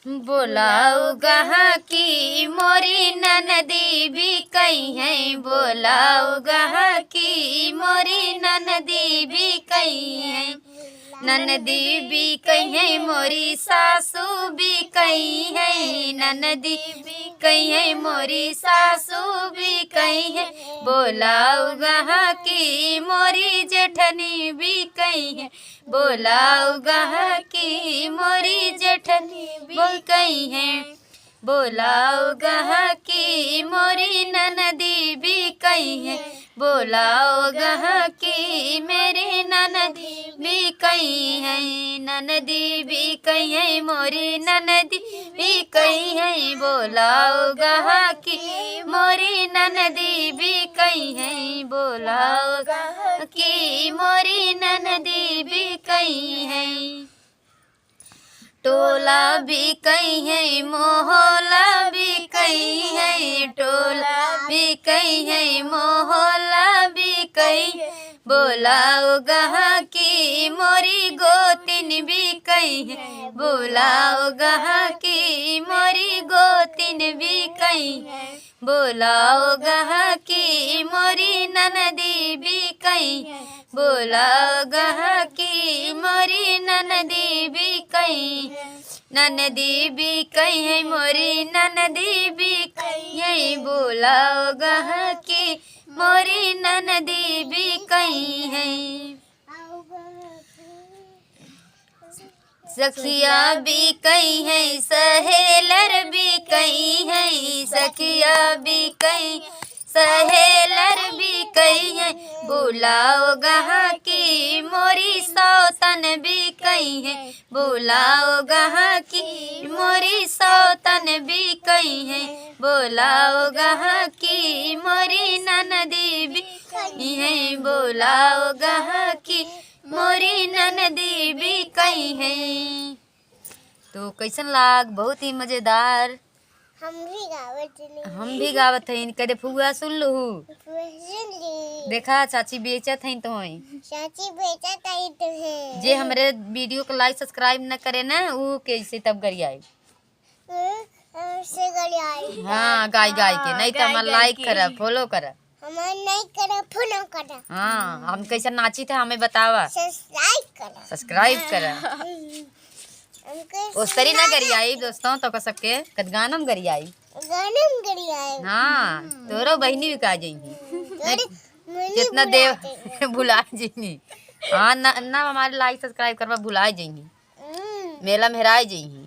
बोलाओ गहा की मोरी ननदी भी कही है, बोलाओ गहा की मोरी ननदी भी कही है, ननदी भी कही है मोरी सासू भी कही है, ननदी भी कही है मोरी सासू भी कही है, बोलाओ गहा की मोरी जेठनी भी कही है, बोलाओ गहा की मोरी जेठनी भी कही है, बोलाओ गहा की मोरी ननदी भी कही है, बोलाओ गहा की मेरी ननदी भी कही है, ननदी भी कही है मोरी ननदी भी कही है, बोलाओ गहा की मोरी ननदी भी कही है, बोलाओ गहा की मोरी ननदी भी कही है, टोला भी कही है मोहल्ला भी कही है, टोला भी कही है मोहल्ला भी कही है, बोलाओ गहा की मोरी गोतिन भी कही है, बोलाओ गहा की मोरी गोतिन भी कही है, बोलाओ गहा की मोरी ननदी भी कही है, बोलाओ गहा की मोरी ननदी भी कही है, ननदी भी कही है मोरी ननदी भी कही है, बोलाओ गहा की मोरी ननदी भी कही है, सखिया भी कही है सहेलर भी कही है, सखिया भी कही सहेलर भी कही है, बुलाओ गहा की मोरी सौतन भी कही है, बुलाओ गहा की मोरी सौतन भी कही है, बुलाओ गहा की मोरी ननदी भी कही है, बुलाओ गहा की मोरी ननदी भी कही है। तो कैसन लाग? बहुत ही मजेदार। हम भी गावत हईन। कदे फुआ सुन लहू? देखा चाची बेचत हईन तो हई। चाची बेचत हई तो है। जे हमरे वीडियो को लाइक सब्सक्राइब न करे ना वो कैसे तब गरियाई। हाँ गाय गाय के नहीं तो हम लाइक करा फॉलो करा। हमार नहीं करा फॉलो करा। हाँ हम कैसे नाची थे हमें बतावा। सब्सक्राइब करा। ओस्तरी ना गरियाई दोस्तों तो कह सके कद गानम गरियाई। हाँ तोरो बहनी भी का जाएंगी कितना देव भुला जाएंगी। हाँ ना हमारे लाइक सब्सक्राइब करवा भुला जाएंगी मेला में हेराए जाएंगी।